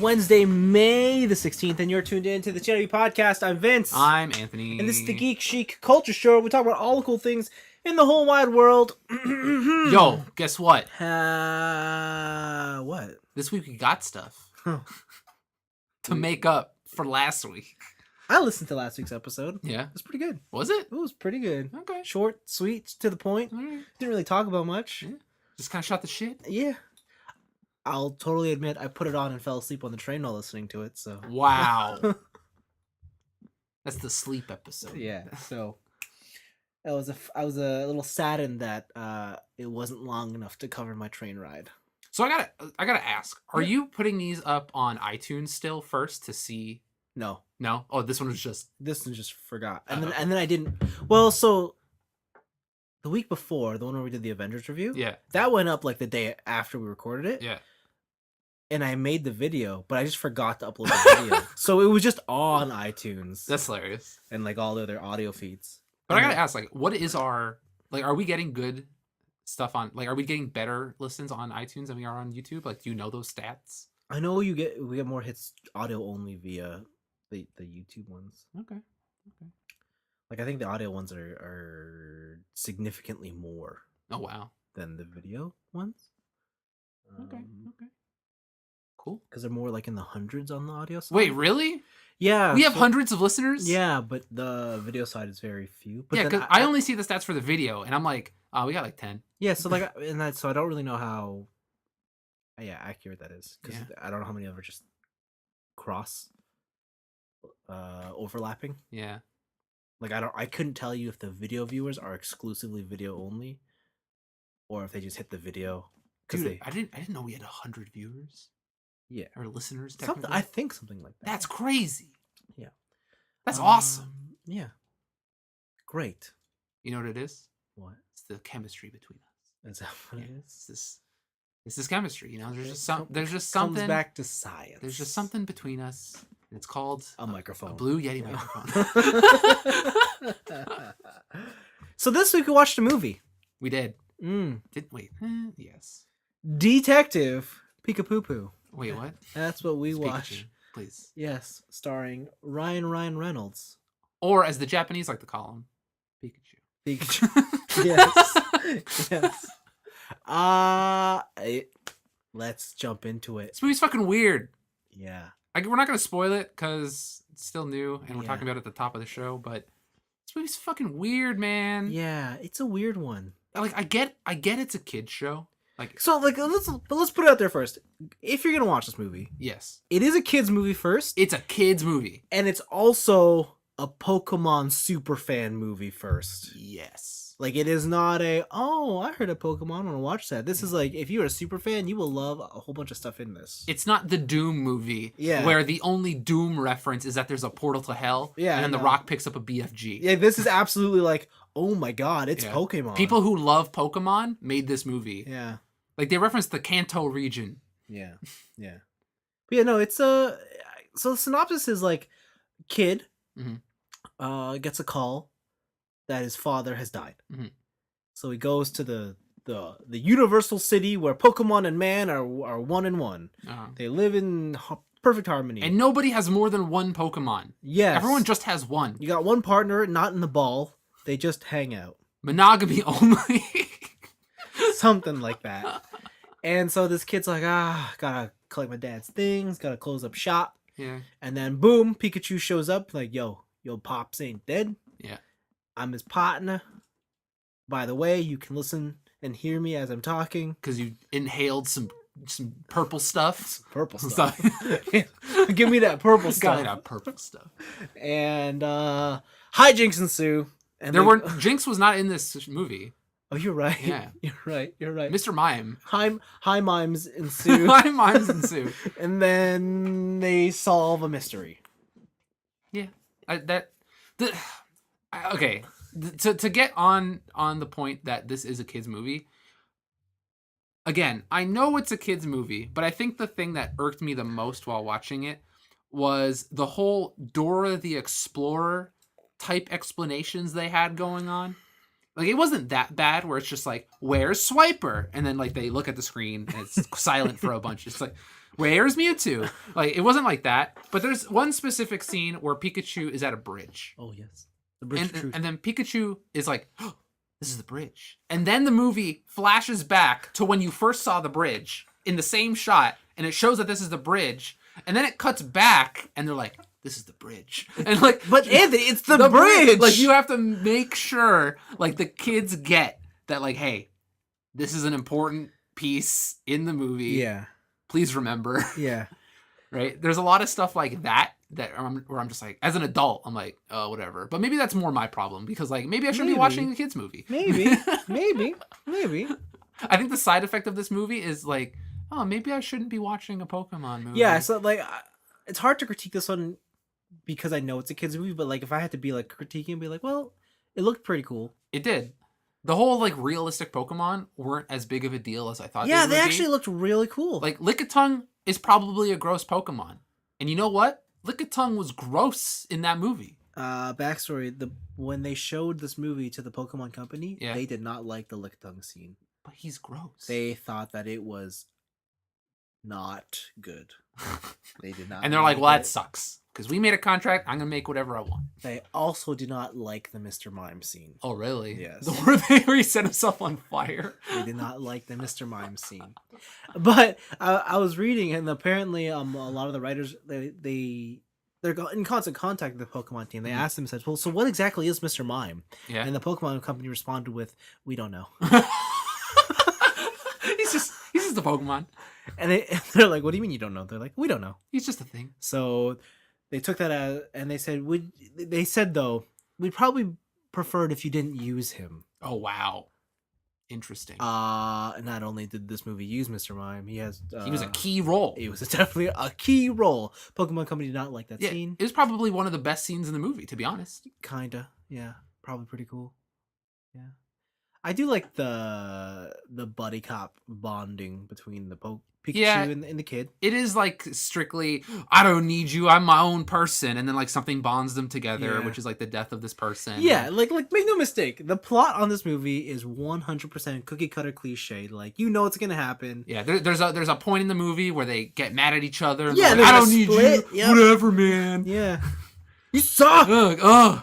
Wednesday, May the 16th, and you're tuned in to the TNIAB podcast. I'm Vince. I'm Anthony. And this is the Geek Chic Culture Show. We talk about all the cool things in the whole wide world. Yo, guess what? What? This week we got stuff to make up for last week. I listened to last week's episode. Yeah. It was pretty good. Was it? It was pretty good. Okay. Short, sweet, to the point. Right. Didn't really talk about much. Yeah. Just kind of shot the shit. Yeah. I'll totally admit I put it on and fell asleep on the train while listening to it, so. Wow. That's the sleep episode. Yeah, so I was a little saddened that it wasn't long enough to cover my train ride. So I gotta ask, are you putting these up on iTunes still first to see? No. Oh, this one was just forgot. And then I didn't. Well, so the week before, the one where we did the Avengers review, yeah, that went up like the day after we recorded it. Yeah. And I made the video, but I just forgot to upload the video. So it was just on iTunes. That's hilarious. And like all the other audio feeds. But I gotta ask, like, what is our, like, are we getting good stuff on, like, are we getting better listens on iTunes than we are on YouTube? Like, do you know those stats? I know we get more hits audio only via the YouTube ones. Okay. Like I think the audio ones are significantly more. Oh wow. Than the video ones. Okay. Cool. Because they're more like in the hundreds on the audio side. Wait, really? Yeah. We have hundreds of listeners? Yeah, but the video side is very few. But yeah, because I only see the stats for the video, and I'm like, oh, we got like 10. Yeah, so like, so I don't really know how accurate that is. Because I don't know how many of them are just cross overlapping. Yeah. Like I couldn't tell you if the video viewers are exclusively video only, or if they just hit the video. Dude, I didn't know we had 100 viewers. Yeah, or listeners. I think something like that. That's crazy. Yeah, that's awesome. Yeah, great. You know what it is? What? It's the chemistry between us. Is that what it is? It's this chemistry. You know, there's just something. Comes back to science. There's just something between us. And it's called a microphone. A Blue Yeti microphone. So this week we watched a movie. We did. Yes. Detective Pikachu. Wait, what? That's what we watched. Pikachu, please. Yes, starring Ryan Reynolds. Or as the Japanese like to call him, Pikachu. Pikachu. Yes. Let's jump into it. This movie's fucking weird. Yeah. We're not going to spoil it because it's still new and we're talking about it at the top of the show, but this movie's fucking weird, man. Yeah, it's a weird one. Like, I get it's a kid's show. Like, so, like, let's put it out there first. If you're going to watch this movie. Yes. It is a kid's movie first. It's a kid's movie. And it's also a Pokemon superfan movie first. Yes. Like, it is not I heard of Pokemon, I want to watch that. This is like, if you're a super fan, you will love a whole bunch of stuff in this. It's not the Doom movie, where the only Doom reference is that there's a portal to hell, and then the Rock picks up a BFG. Yeah, this is absolutely like, oh my god, it's Pokemon. People who love Pokemon made this movie. Yeah. Like, they reference the Kanto region. Yeah. But yeah, no, it's so the synopsis is like, kid gets a call that his father has died. Mm-hmm. So he goes to the universal city where Pokemon and man are one in one. Uh-huh. They live in perfect harmony. And nobody has more than one Pokemon. Yes. Everyone just has one. You got one partner, not in the ball. They just hang out. Monogamy only. Something like that. And so this kid's like, gotta collect my dad's things, gotta close up shop. Yeah. And then boom, Pikachu shows up like, yo, Pops ain't dead. Yeah. I'm his partner. By the way, you can listen and hear me as I'm talking. Because you inhaled some purple stuff. Purple stuff. Give me that purple stuff. Got that purple stuff. And hijinks ensue. And Jinx was not in this movie. Oh, you're right. Yeah. You're right. Mr. Mime. High mimes ensue. High mimes ensue. And then they solve a mystery. Yeah. Okay. To get on the point that this is a kid's movie, again, I know it's a kid's movie, but I think the thing that irked me the most while watching it was the whole Dora the Explorer type explanations they had going on. Like, it wasn't that bad where it's just like, where's Swiper? And then, like, they look at the screen and it's silent for a bunch. It's like, Where's Mewtwo? Like, it wasn't like that. But there's one specific scene where Pikachu is at a bridge. Oh yes, the bridge of truth. And then Pikachu is like, oh, this is the bridge. And then the movie flashes back to when you first saw the bridge in the same shot, and it shows that this is the bridge. And then it cuts back, and they're like, this is the bridge. And like, but Anthony, it's the bridge. Like, you have to make sure, like, the kids get that, like, hey, this is an important piece in the movie. Yeah. Please remember. Yeah. Right? There's a lot of stuff like that where I'm just like, as an adult, I'm like, oh, whatever. But maybe that's more my problem because, like, maybe I shouldn't be watching a kids movie. Maybe. I think the side effect of this movie is like, oh, maybe I shouldn't be watching a Pokemon movie. Yeah, so like, it's hard to critique this one because I know it's a kids movie. But like, if I had to be like critiquing, be like, well, it looked pretty cool. It did. The whole like realistic Pokemon weren't as big of a deal as I thought. Yeah, they actually looked really cool. Like Lickitung is probably a gross Pokemon, and you know what? Lickitung was gross in that movie. Backstory: when they showed this movie to the Pokemon Company, they did not like the Lickitung scene. But he's gross. They thought that it was not good. They did not. And they're like, well, that sucks. Because we made a contract, I'm going to make whatever I want. They also did not like the Mr. Mime scene. Oh, really? Yes. Where he set himself on fire? They did not like the Mr. Mime scene. But I was reading, and apparently a lot of the writers, they're in constant contact with the Pokemon team. They asked them, said, well, so what exactly is Mr. Mime? Yeah. And the Pokemon Company responded with, we don't know. He's just a Pokemon. And they're like, what do you mean you don't know? They're like, we don't know. He's just a thing. So they took that as, and they said, though, we'd probably prefer it if you didn't use him. Oh, wow. Interesting. Not only did this movie use Mr. Mime, he was a key role. He was definitely a key role. Pokemon Company did not like that scene. It was probably one of the best scenes in the movie, to be honest. Kinda, yeah. Probably pretty cool. Yeah. I do like the buddy cop bonding between the Pikachu and the kid. It is like strictly, I don't need you, I'm my own person, and then like something bonds them together, which is like the death of this person. Yeah, like make no mistake, the plot on this movie is 100% cookie cutter cliche. Like, you know what's gonna happen. Yeah, there's a point in the movie where they get mad at each other. Yeah, like, I don't need you. Yep. Whatever, man. Yeah. You suck. Ugh.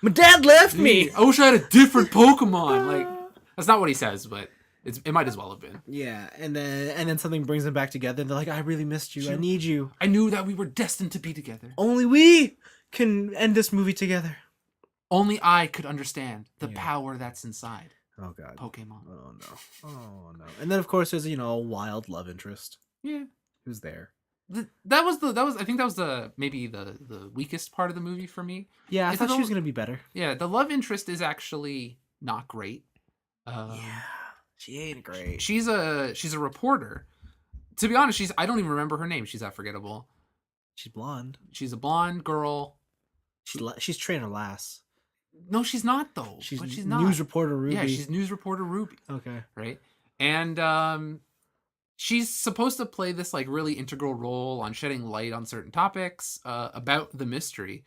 My dad left me. I wish I had a different Pokemon. Like, that's not what he says, but it might as well have been. Yeah, and then something brings them back together, and they're like, I really missed you. I need you. I knew that we were destined to be together. Only we can end this movie together. Only I could understand the power that's inside. Oh, God. Pokemon. Oh, no. And then, of course, there's, a wild love interest. Yeah. Who's there? That was I think that was maybe the weakest part of the movie for me. Yeah, I thought she was going to be better. Yeah, the love interest is actually not great. Yeah, she ain't great. She's a reporter. To be honest, I don't even remember her name. She's that forgettable. She's blonde. She's a blonde girl. She's Trainer Lass. No, she's not though. She's not. News reporter Ruby. Yeah, she's news reporter Ruby. Okay. Right? And she's supposed to play this like really integral role on shedding light on certain topics about the mystery.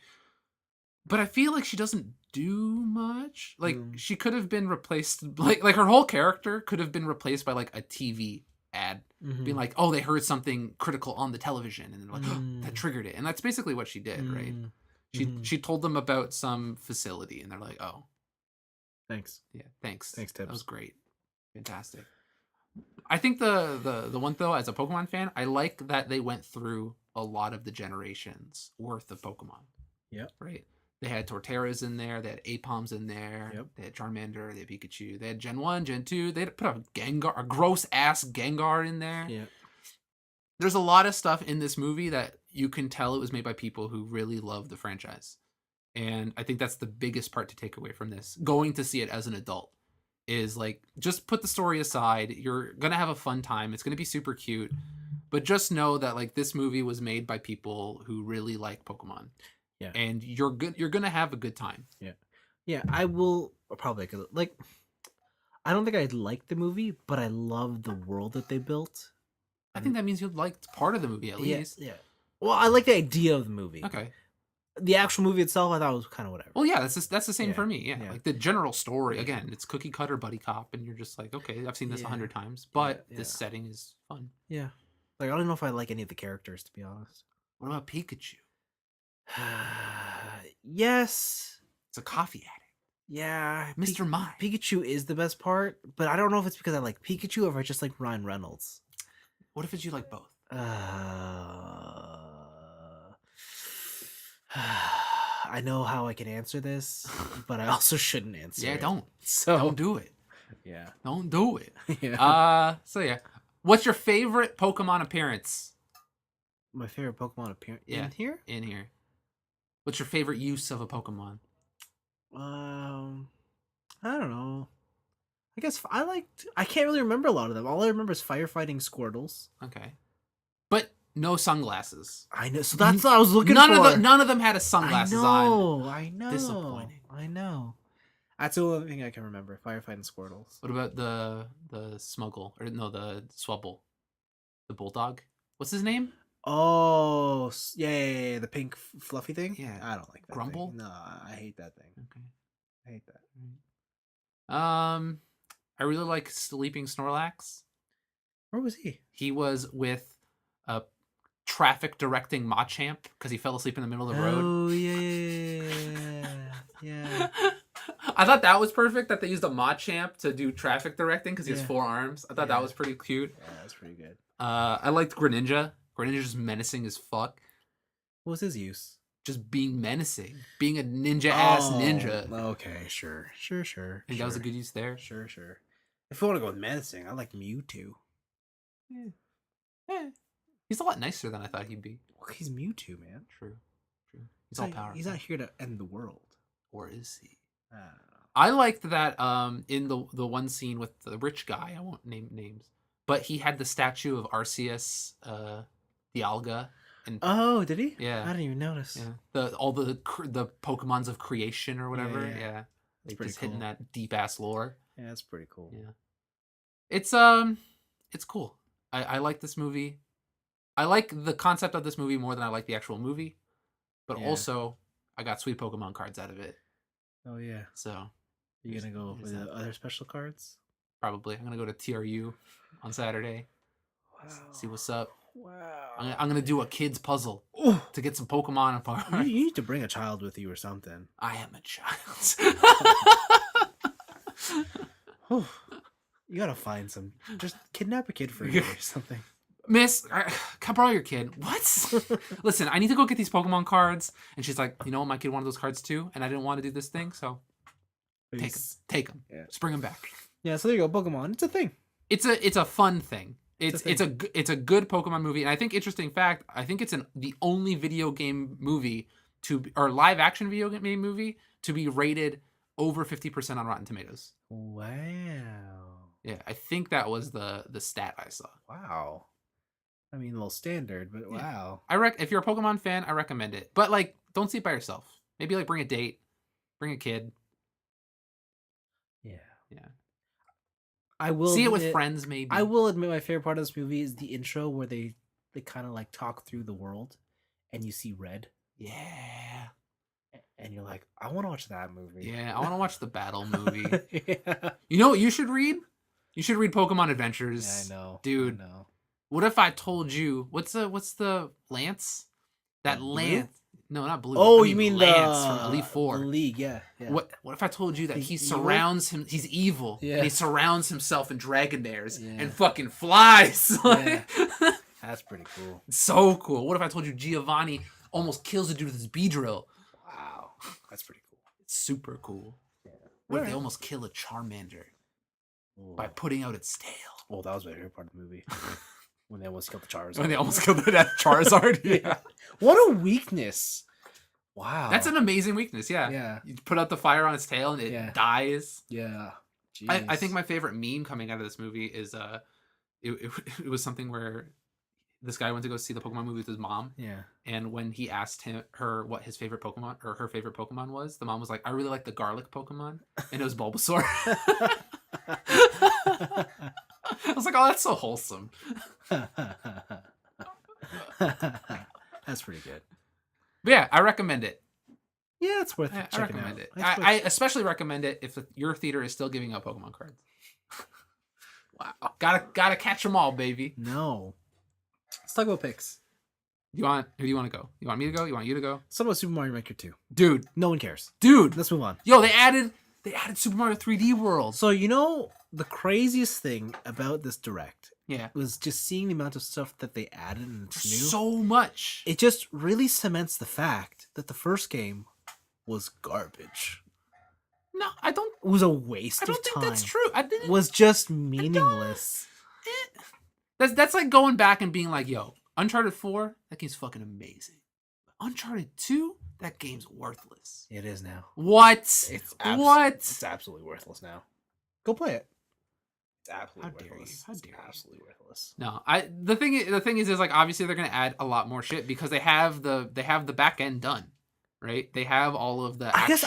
But I feel like she doesn't do much. Like she could have been replaced, like her whole character could have been replaced by like a TV ad, being like, oh, they heard something critical on the television, and then like, oh, that triggered it, and that's basically what she did, right? She told them about some facility, and they're like, oh, thanks, thanks, Tibbs. That was great, fantastic. I think the one though, as a Pokemon fan, I like that they went through a lot of the generations worth of Pokemon. Yep. Right. They had Torterras in there. They had Apoms in there. Yep. They had Charmander. They had Pikachu. They had Gen 1, Gen 2. They had put a gross-ass Gengar in there. Yeah. There's a lot of stuff in this movie that you can tell it was made by people who really love the franchise. And I think that's the biggest part to take away from this. Going to see it as an adult is like, just put the story aside. You're going to have a fun time. It's going to be super cute. But just know that like this movie was made by people who really like Pokemon. Yeah, and you're gonna have a good time. Yeah. I will probably like. I don't think I like the movie, but I love the world that they built. I think that means you liked part of the movie at least. Yeah. Well, I like the idea of the movie. Okay. The actual movie itself, I thought was kind of whatever. Well, yeah, that's the same for me. Yeah, like the general story. Again, it's cookie cutter buddy cop, and you're just like, okay, I've seen this 100 times, but this setting is fun. Yeah. Like, I don't know if I like any of the characters, to be honest. What about Pikachu? Yes. It's a coffee addict. Yeah. Mr. Mime. Pikachu is the best part, but I don't know if it's because I like Pikachu or if I just like Ryan Reynolds. What if it's you like both? I know how I can answer this, but I also shouldn't answer it. Don't. So Don't do it. Yeah. Don't do it. Yeah. So yeah. What's your favorite Pokemon appearance? My favorite Pokemon appearance Yeah. in here? In here. What's your favorite use of a Pokemon? I don't know. I guess I can't really remember a lot of them. All I remember is firefighting Squirtles. Okay. But no sunglasses. I know. So that's what I was looking none for. None of them had a sunglasses on. I know. Disappointing. I know. That's the only thing I can remember. Firefighting Squirtles. What about the Smuggle? Or no, the Swubble. The Bulldog? What's his name? Oh, yeah, the pink fluffy thing? Yeah. I don't like that Grumble? thing. No, I hate that thing. Okay. I hate that. I really like Sleeping Snorlax. Where was he? He was with a traffic directing Machamp because he fell asleep in the middle of the road. Oh, yeah. I thought that was perfect that they used a Machamp to do traffic directing because he has Yeah. 4 arms. I thought that was pretty cute. Yeah, that's pretty good. I liked Greninja. Greninja's just menacing as fuck. What was his use? Just being menacing. Being a ninja-ass ninja. Okay, sure. I think that was a good use there. Sure. If you want to go with menacing, I like Mewtwo. Yeah. He's a lot nicer than I thought he'd be. Well, he's Mewtwo, man. True. He's all powerful. He's not here to end the world. Or is he? I don't know. I liked that in the one scene with the rich guy, I won't name names, but he had the statue of Arceus Dialga. And oh, did he? Yeah. I didn't even notice. Yeah. All the Pokemons of creation or whatever. Yeah. Like pretty just hitting cool. that deep ass lore. Yeah, that's pretty cool. Yeah. It's cool. I like this movie. I like the concept of this movie more than I like the actual movie. But also I got sweet Pokemon cards out of it. Oh yeah. So you gonna go with the other special cards? Probably. I'm gonna go to TRU on Saturday. Wow. See what's up. Wow. I'm gonna do a kid's puzzle to get some Pokemon apart. You need to bring a child with you or something. I am a child. You gotta find some. Just kidnap a kid for you or something. Miss, can I borrow your kid? What? Listen, I need to go get these Pokemon cards. And she's like, you know what? My kid wanted those cards too, and I didn't want to do this thing, so take them. Yeah. Just bring them back. Yeah. So there you go. Pokemon. It's a thing. It's a fun thing. It's a good Pokemon movie, and I think interesting fact. I think it's the only video game movie or live action video game movie to be rated over 50% on Rotten Tomatoes. Wow. Yeah, I think that was the stat I saw. Wow. I mean, a little standard, but wow. If you're a Pokemon fan, I recommend it. But like, don't see it by yourself. Maybe like bring a date, bring a kid. Yeah. I will see it with friends. Maybe I will admit my favorite part of this movie is the intro where they kind of like talk through the world, and you see red. Yeah. And you're like, I want to watch that movie. Yeah, I want to watch the battle movie. Yeah. You know what you should read? You should read Pokemon Adventures. Yeah, I know, dude. I know. What if I told you what's the Lance? That Lance? No, not Blue. Oh, you mean Lance from Elite Four? The League, yeah. What if I told you that he surrounds him? He's evil. Yeah. And he surrounds himself in Dragonairs and fucking flies. Yeah. That's pretty cool. So cool. What if I told you Giovanni almost kills a dude with his Beedrill? Wow, that's pretty cool. It's super cool. Yeah. What if they almost kill a Charmander by putting out its tail? Oh, that was my favorite part of the movie. When they almost killed the Charizard. When they almost killed that Charizard. Yeah. What a weakness. Wow. That's an amazing weakness. Yeah. Yeah. You put out the fire on its tail and it dies. Yeah. I think my favorite meme coming out of this movie is it was something where this guy went to go see the Pokemon movie with his mom. Yeah. And when he asked her what his favorite Pokemon or her favorite Pokemon was, the mom was like, I really like the garlic Pokemon. And it was Bulbasaur. I was like, oh, that's so wholesome. That's pretty good. But yeah, I recommend it. Yeah, it's worth I checking recommend out. it. I especially recommend it if your theater is still giving out Pokemon cards. Wow. Gotta catch them all, baby. No. Let's talk about picks. Who do you want to go? You want me to go? You want you to go? Something about Super Mario Maker 2. Dude. No one cares. Dude. Let's move on. Yo, they added Super Mario 3D World. So, you know, the craziest thing about this Direct Yeah. was just seeing the amount of stuff that they added and it's new. So much. It just really cements the fact that the first game was garbage. No, I don't. It was a waste of time. I don't think that's true. I didn't. Was just meaningless. That's like going back and being like, yo, Uncharted 4, that game's fucking amazing. Uncharted 2, that game's worthless. It is now. What? It's absolutely worthless now. Go play it. It's absolutely worthless. How dare you? Absolutely worthless. No, the thing is like obviously they're gonna add a lot more shit because they have the back end done, right? They have all of the. I guess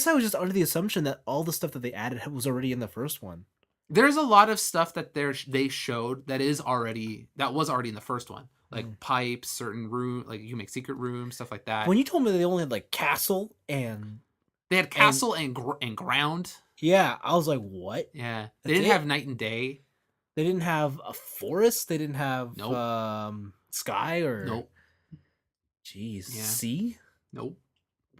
I was just under the assumption that all the stuff that they added was already in the first one. There's a lot of stuff that they showed that was already in the first one, like pipes, certain room, like you can make secret rooms, stuff like that. When you told me they only had like castle and they had castle and ground. Yeah, I was like, what? Yeah, they didn't have night and day. They didn't have a forest. They didn't have sky or nope. Jeez, yeah. sea. Nope.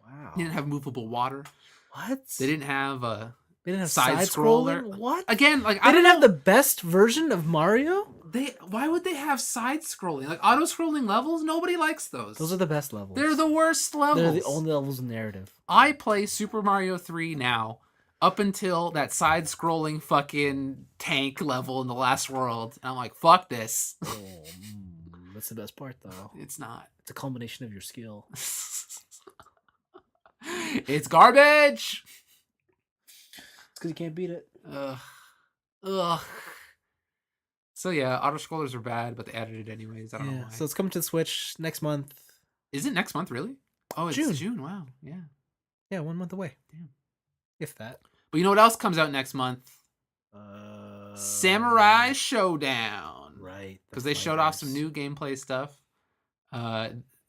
Wow. They didn't have movable water. What? They didn't have They didn't have side scroller. What? Again, like they didn't have the best version of Mario. Why would they have side scrolling? Like auto scrolling levels? Nobody likes those. Those are the best levels. They're the worst levels. They're the only levels in narrative. I play Super Mario 3 now up until that side scrolling fucking tank level in the last world. And I'm like, fuck this. Oh, that's the best part though. It's not. It's a culmination of your skill. It's garbage. It's because you can't beat it. Ugh. So yeah, auto scrollers are bad, but they added it anyways. I don't know why. So it's coming to the Switch next month. Is it next month, really? Oh, it's June. Wow. Yeah. Yeah, 1 month away. Damn. If that. But you know what else comes out next month? Samurai Showdown. Right. Because they showed off some new gameplay stuff.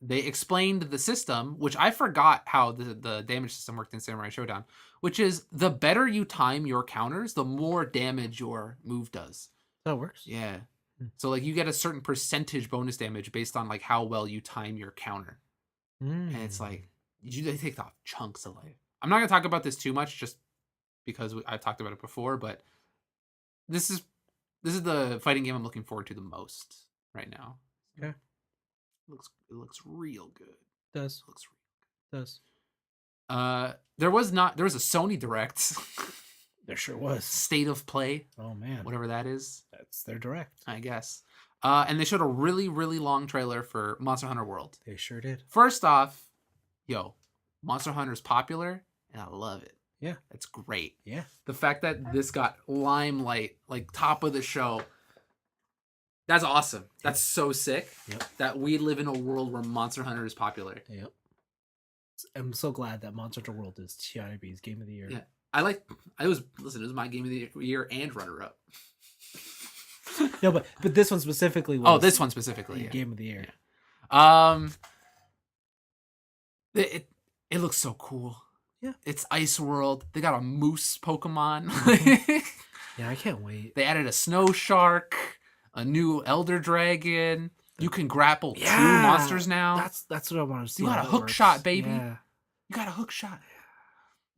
They explained the system, which I forgot how the damage system worked in Samurai Showdown, which is the better you time your counters, the more damage your move does. That works. Yeah. So like you get a certain percentage bonus damage based on like how well you time your counter. And it's like they take off chunks of life. I'm not gonna talk about this too much, just because I've talked about it before. But this is the fighting game I'm looking forward to the most right now. Okay, it looks real good. It does. It looks real good. It does. There was a Sony Direct. There sure was. State of Play. Oh man, whatever that is. That's their Direct, I guess. And they showed a really, really long trailer for Monster Hunter World. They sure did. First off, yo, Monster Hunter's popular, and I love it. Yeah. It's great. Yeah. The fact that this got limelight, like top of the show, that's awesome. That's so sick. Yep. That we live in a world where Monster Hunter is popular. Yep. I'm so glad that Monster Hunter World is TNIAB's Game of the Year. Yeah. It was my Game of the Year and runner-up. No, but this one specifically was. Oh, this one specifically. Yeah. Game of the Year. Yeah. It looks so cool. Yeah. It's Ice World. They got a moose Pokemon. Yeah, I can't wait. They added a snow shark, a new elder dragon. You can grapple 2 monsters now. That's what I want to see. You got a hook shot, baby. Yeah. You got a hook shot.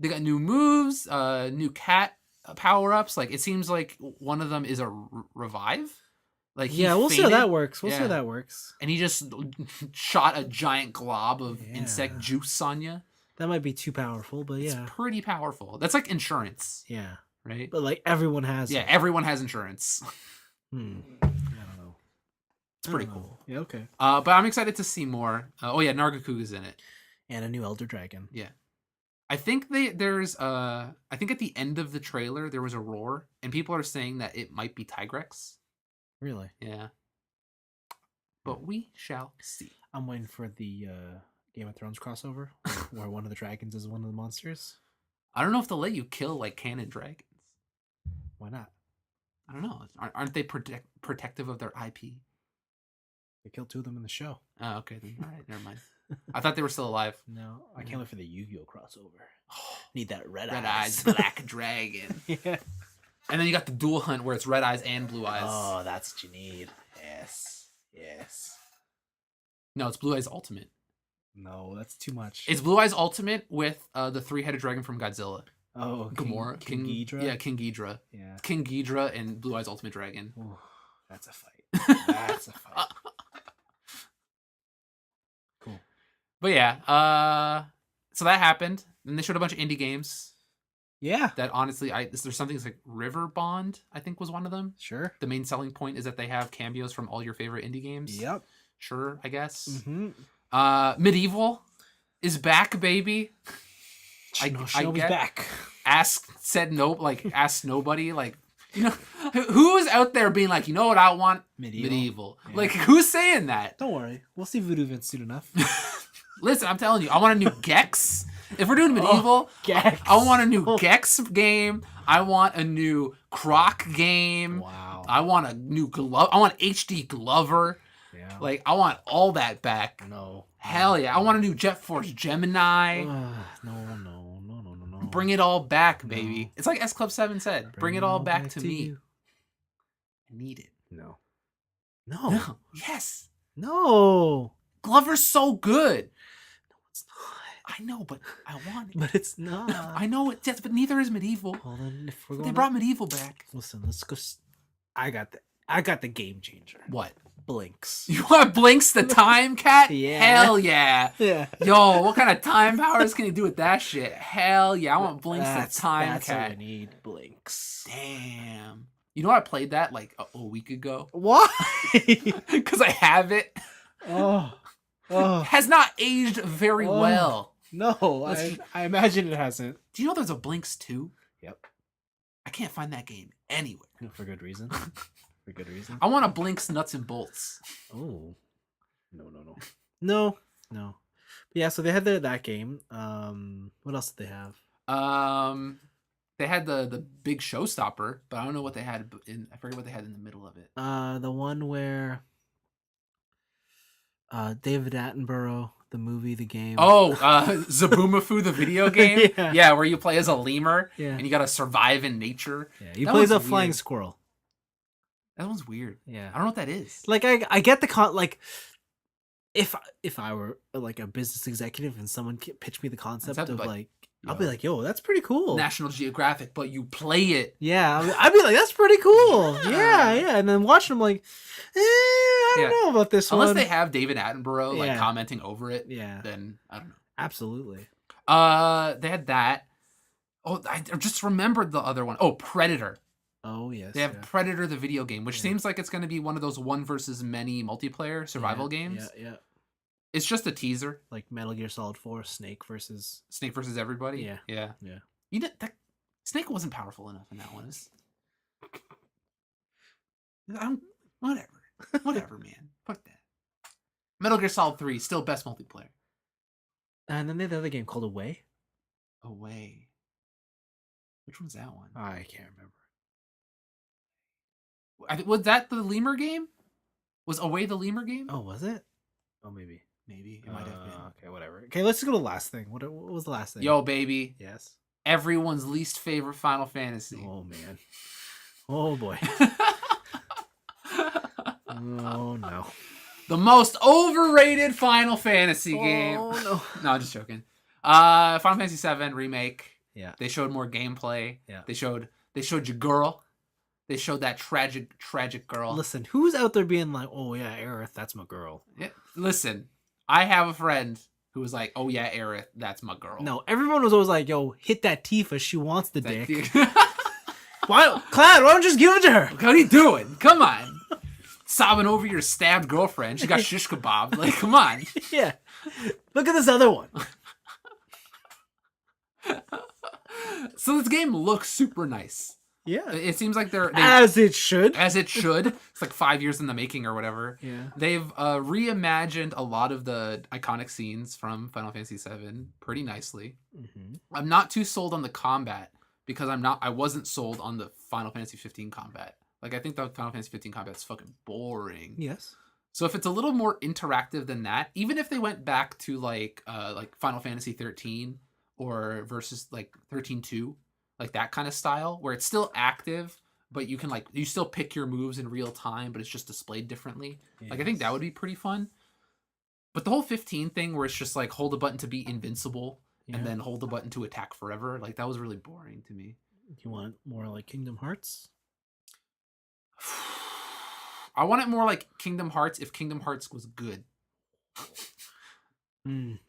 They got new moves, new cat power-ups. Like it seems like one of them is a revive. Like we'll see how that works. We'll see how that works. And he just shot a giant glob of insect juice on you. That might be too powerful, but yeah. It's pretty powerful. That's like insurance. Yeah. Right? But like everyone has it. Everyone has insurance. I don't know. It's pretty cool. Yeah, okay. But I'm excited to see more. Nargacuga's in it. And a new Elder Dragon. Yeah. I think I think at the end of the trailer there was a roar, and people are saying that it might be Tigrex. Really? Yeah. But we shall see. I'm waiting for the Game of Thrones crossover where one of the dragons is one of the monsters. I don't know if they'll let you kill like canon dragons. Why not? I don't know. Aren't they protective of their IP? They killed 2 of them in the show. Oh, okay. Then. All right, never mind. I thought they were still alive. No, I can't wait for the Yu-Gi-Oh crossover. Need that red eyes black dragon. Yeah. And then you got the dual hunt where it's red eyes and blue eyes. Oh, that's what you need. Yes. Yes. No, it's Blue Eyes Ultimate. No, that's too much. It's Blue Eyes Ultimate with the 3-headed dragon from Godzilla. Oh, Gamora. King Ghidorah? Yeah, King Ghidorah. Yeah. King Ghidorah and Blue Eyes Ultimate Dragon. Ooh, that's a fight. That's a fight. Cool. But yeah, so that happened. And they showed a bunch of indie games. Yeah. That honestly, there's something that's like River Bond, I think was one of them. Sure. The main selling point is that they have cameos from all your favorite indie games. Yep. Sure, I guess. Mm-hmm. Medieval is back, baby. Shinobi's back. Said nobody. Like, you know, who's out there being like, you know what I want? Medieval. Yeah. Like, who's saying that? Don't worry. We'll see Voodoo Vince soon enough. Listen, I'm telling you, I want a new Gex. If we're doing Medieval, Gex. I want a new Gex game. I want a new Croc game. Wow. I want a new glove. I want HD Glover. Yeah. Like, I want all that back. No. Hell yeah. I want a new Jet Force Gemini. No. Bring it all back, baby. No. It's like S Club 7 said. Bring it all back to me. You. I need it. No. Yes. No. Glover's so good. No, it's not. I know, but I want it. But it's not. I know it. Yes, but neither is Medieval. Well, then if we're going they brought Medieval back. Listen, let's go. I got the game changer. What? Blinks. You want Blinks the Time Cat? Yeah. Hell yeah. Yeah. Yo, what kind of time powers can you do with that shit? Hell yeah. I want Blinks the Time Cat. Cat. What I need. Blinks. Damn. You know I played that like a week ago? Why? Because I have it. Oh. Has not aged very well. No, I imagine it hasn't. Do you know there's a Blinks 2? Yep. I can't find that game anywhere. For good reason. For good reason. I want a Blinks Nuts and Bolts. Oh. No. But yeah, so they had that game. What else did they have? They had the big showstopper, but I don't know what they had I forget what they had in the middle of it. The one where David Attenborough, the movie, the game. Oh, Zaboomafoo, the video game? Yeah, where you play as a lemur and you gotta survive in nature. Yeah, he plays a flying squirrel. That one's weird. Yeah. I don't know what that is. Like, I get the like, if I were like a business executive and someone pitched me the concept of like, I'll be like, yo, that's pretty cool. National Geographic, but you play it. Yeah, I'd be like, that's pretty cool. Yeah. And then watching them like, I don't know about this one. Unless they have David Attenborough like commenting over it. Yeah. Then I don't know. Absolutely. They had that. Oh, I just remembered the other one. Oh, Predator. Oh, yes. They have Predator, the video game, which seems like it's going to be one of those one versus many multiplayer survival games. Yeah. It's just a teaser. Like Metal Gear Solid 4, Snake versus everybody. Yeah. You know, Snake wasn't powerful enough in that one. Whatever, man. Fuck that. Metal Gear Solid 3, still best multiplayer. And then they had the other game called Away. Away. Which one's that one? I can't remember. Was that the lemur game? Was Away the lemur game? Oh, was it? Oh, maybe. Maybe. It might have been. Okay, whatever. Okay, let's go to the last thing. What was the last thing? Yo, baby. Yes. Everyone's least favorite Final Fantasy. Oh, man. Oh, boy. Oh, no. The most overrated Final Fantasy game. Oh, no. No, I'm just joking. Final Fantasy 7 remake. Yeah. They showed more gameplay. Yeah. They showed your girl. They showed that tragic girl. Listen, who's out there being like, oh, yeah, Aerith, that's my girl? Yeah. Listen, I have a friend who was like, oh, yeah, Aerith, that's my girl. No, everyone was always like, yo, hit that Tifa. She wants the dick. Cloud, why don't you just give it to her? What are you doing? Come on. Sobbing over your stabbed girlfriend. She got shish kebab. Like, come on. Yeah. Look at this other one. So this game looks super nice. Yeah. It seems like they're as it should. As it should. It's like 5 years in the making or whatever. Yeah. They've reimagined a lot of the iconic scenes from Final Fantasy VII pretty nicely. Mm-hmm. I'm not too sold on the combat because I wasn't sold on the Final Fantasy 15 combat. Like, I think the Final Fantasy 15 combat is fucking boring. Yes. So if it's a little more interactive than that, even if they went back to like Final Fantasy 13 or versus like 13-2, like that kind of style where it's still active, but you can like you still pick your moves in real time, but it's just displayed differently. Like I think that would be pretty fun. But the whole 15 thing where it's just like hold a button to be invincible and then hold the button to attack forever, like that was really boring to me. You want more like Kingdom Hearts? I want it more like Kingdom Hearts if Kingdom Hearts was good. It's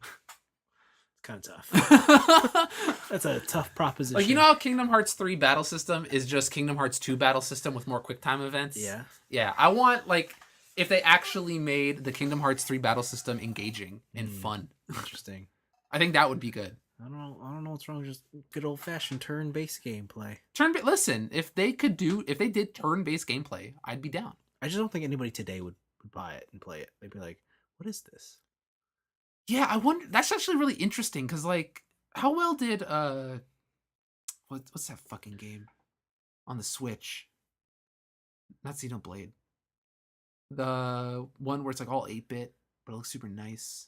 kind of tough. That's a tough proposition. Like, you know how Kingdom Hearts 3 battle system is just Kingdom Hearts 2 battle system with more QuickTime events? Yeah. Yeah, I want, like, if they actually made the Kingdom Hearts 3 battle system engaging and fun. Interesting. I think that would be good. I don't know what's wrong with just good old-fashioned turn-based gameplay. Listen, if they did turn-based gameplay, I'd be down. I just don't think anybody today would buy it and play it. They'd be like, what is this? Yeah, I wonder. That's actually really interesting because, like, how well did what's that fucking game on the Switch? Not Xenoblade. The one where it's like all 8-bit, but it looks super nice.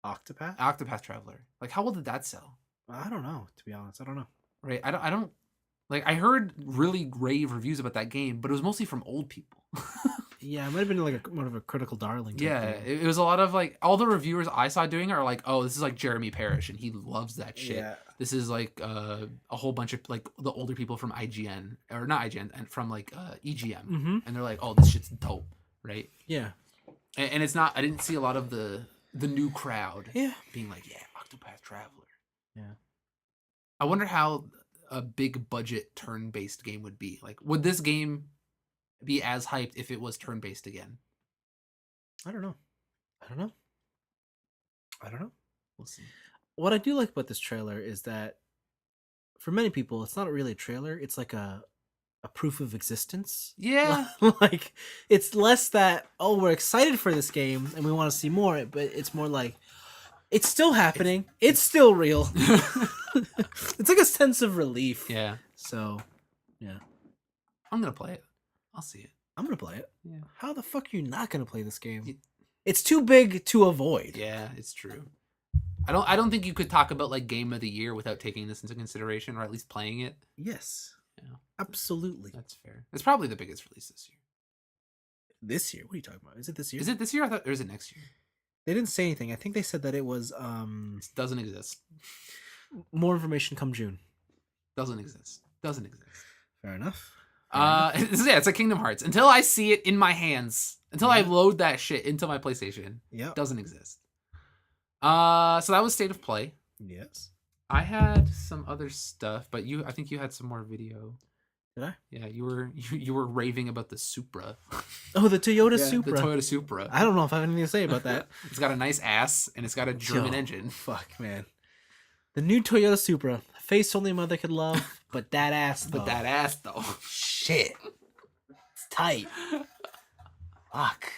Octopath Traveler. Like, how well did that sell? I don't know. To be honest, I don't know. Right? I don't. Like, I heard really rave reviews about that game, but it was mostly from old people. Yeah, it might have been like more of a critical darling. Yeah, it was a lot of like all the reviewers I saw doing it are like, oh, this is like Jeremy Parrish, and he loves that shit. Yeah. This is like a whole bunch of like the older people from IGN or not IGN and from like EGM, and they're like, oh, this shit's dope, right? Yeah, and it's not. I didn't see a lot of the new crowd. Yeah, being like, yeah, Octopath Traveler. Yeah, I wonder how a big budget turn-based game would be. Like, would this game be as hyped if it was turn-based again? I don't know. We'll see. What I do like about this trailer is that for many people, it's not really a trailer. It's like a proof of existence. Yeah. Like, it's less that, oh, we're excited for this game and we want to see more, but it's more like, it's still happening. It's still real. It's like a sense of relief. Yeah. So, yeah. I'm going to play it. I'll see it. I'm going to play it. Yeah. How the fuck are you not going to play this game? It's too big to avoid. Yeah, it's true. I don't think you could talk about like game of the year without taking this into consideration or at least playing it. Yes. Yeah. Absolutely. That's fair. It's probably the biggest release this year. This year? What are you talking about? Is it this year? Is it this year? I thought, or is it next year? They didn't say anything. I think they said that it was It doesn't exist. More information come June. Doesn't exist. Fair enough. It's like Kingdom Hearts. Until I see it in my hands, until I load that shit into my PlayStation, doesn't exist. So that was State of Play. Yes. I had some other stuff, but I think you had some more video. Did I? Yeah, you were raving about the Supra. Oh, the Toyota Supra. The Toyota Supra. I don't know if I have anything to say about that. It's got a nice ass and it's got a German engine. Fuck, man. The new Toyota Supra. Face only mother could love, but that ass though. Shit. It's tight. Fuck.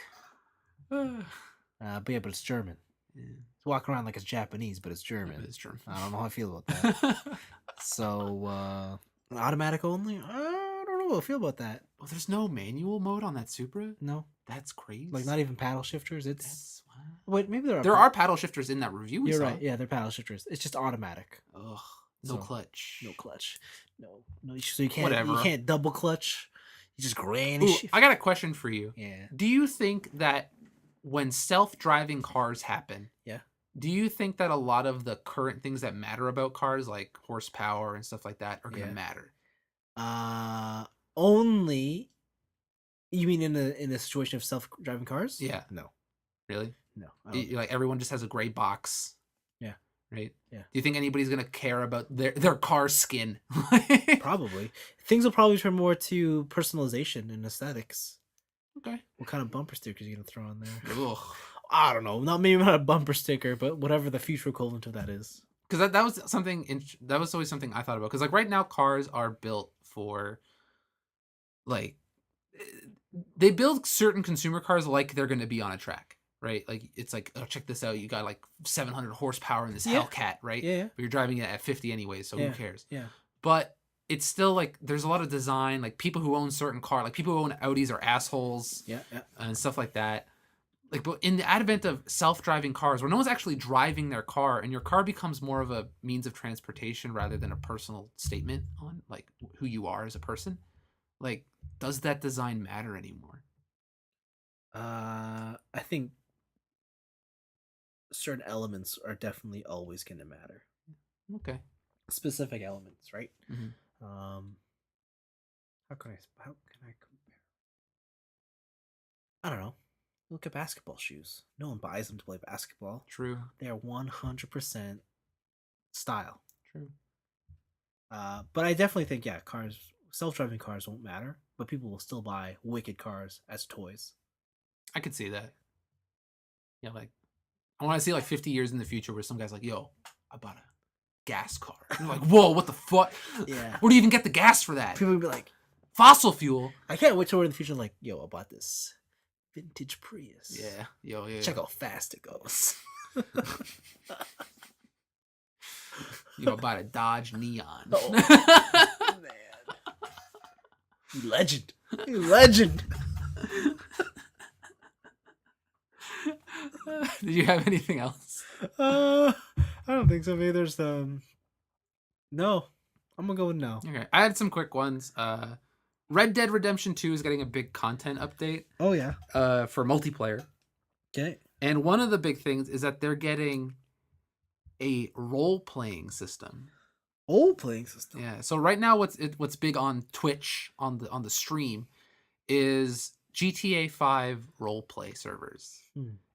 But it's German. Yeah. It's walking around like it's Japanese, but it's German. Yeah, it's German. I don't know how I feel about that. So, automatic only? I don't know how I feel about that. Well, there's no manual mode on that Supra? No. That's crazy. Like, not even paddle shifters? Wait, maybe there are paddle shifters in that review. You're right. Yeah, they're paddle shifters. It's just automatic. Ugh. No clutch. No. So you can't double clutch. You just grand. I got a question for you. Yeah. Do you think that when self-driving cars happen, do you think that a lot of the current things that matter about cars, like horsepower and stuff like that, are going to matter? Only. You mean in a situation of self-driving cars? Yeah. No. Really? No. Like everyone just has a gray box. Yeah. Right? Yeah. Do you think anybody's going to care about their car skin? Probably. Things will probably turn more to personalization and aesthetics. Okay. What kind of bumper stickers are you going to throw on there? Ugh. I don't know. Not a bumper sticker, but whatever the future equivalent of that is. Because that was something. That was always something I thought about. Because like right now, cars are built for, like, they build certain consumer cars like they're going to be on a track, right? Like it's like, oh, check this out. You got like 700 horsepower in this Hellcat, right? Yeah. But you're driving it at 50 anyway, so who cares? Yeah. But it's still like there's a lot of design. Like people who own certain cars, like people who own Audis are assholes. Yeah. And stuff like that. Like, but in the advent of self-driving cars, where no one's actually driving their car, and your car becomes more of a means of transportation rather than a personal statement on like who you are as a person, like, does that design matter anymore? I think certain elements are definitely always going to matter. Okay. Specific elements, right? Mhm. How can I compare? I don't know. Look at basketball shoes. No one buys them to play basketball. True. They are 100% style. True. But I definitely think, yeah, self-driving cars won't matter, but people will still buy wicked cars as toys. I could see that. Yeah, like I want to see like 50 years in the future where some guy's like, "Yo, I bought a gas car." And you're like, "Whoa, what the fuck? Yeah. Where do you even get the gas for that? People will be like, Fossil fuel." I can't wait till we're in the future. Like, yo, I bought this vintage Prius. Yeah. Yeah. Check how fast it goes. You bought a Dodge Neon. Oh, man. You legend. You legend. Did you have anything else? I don't think so. Maybe there's no. I'm gonna go with no. Okay, I had some quick ones. Red Dead Redemption 2 is getting a big content update. Oh yeah. For multiplayer. Okay. And one of the big things is that they're getting a role-playing system. Playing system. Yeah. So right now, what's big on Twitch on the stream is GTA 5 role-play servers.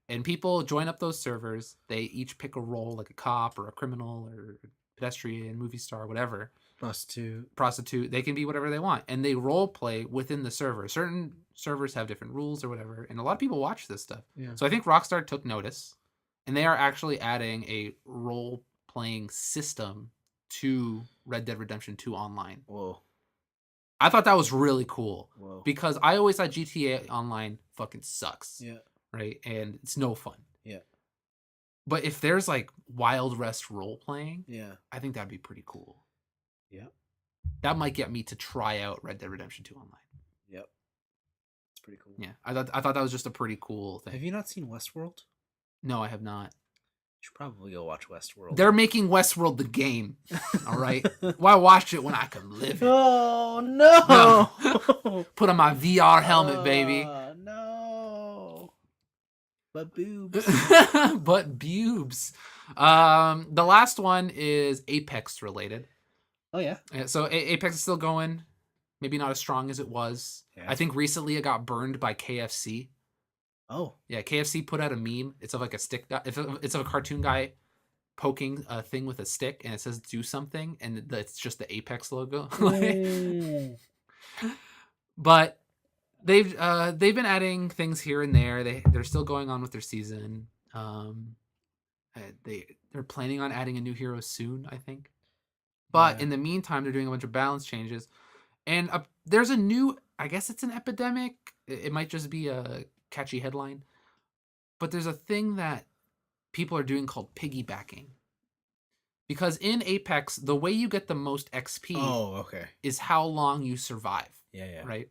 And people join up those servers. They each pick a role, like a cop or a criminal or pedestrian, movie star, whatever. Prostitute. They can be whatever they want. And they role play within the server. Certain servers have different rules or whatever. And a lot of people watch this stuff. Yeah. So I think Rockstar took notice. And they are actually adding a role playing system to Red Dead Redemption 2 online. Whoa. I thought that was really cool. Whoa. Because I always thought GTA Online fucking sucks. Yeah. Right? And it's no fun. Yeah. But if there's like Wild West role playing, Yeah. I think that'd be pretty cool. Yeah. That might get me to try out Red Dead Redemption 2 online. Yep. It's pretty cool. Yeah. I thought that was just a pretty cool thing. Have you not seen Westworld? No, I have not. You should probably go watch Westworld. They're making Westworld the game. All right. Why watch it when I can live it? Oh no! Put on my VR helmet, baby. No. But boobs. But boobs. The last one is Apex related. Oh yeah. So Apex is still going. Maybe not as strong as it was. Yeah. I think recently it got burned by KFC. Oh. Yeah, KFC put out a meme. It's of like a stick guy. It's of a cartoon guy poking a thing with a stick, and it says "do something," and it's just the Apex logo. But they've been adding things here and there. They're still going on with their season. They're planning on adding a new hero soon, I think. But in the meantime, they're doing a bunch of balance changes, and there's a new. I guess it's an epidemic. It might just be a catchy headline, but there's a thing that people are doing called piggybacking. Because in Apex, the way you get the most XP is how long you survive. Yeah. Right?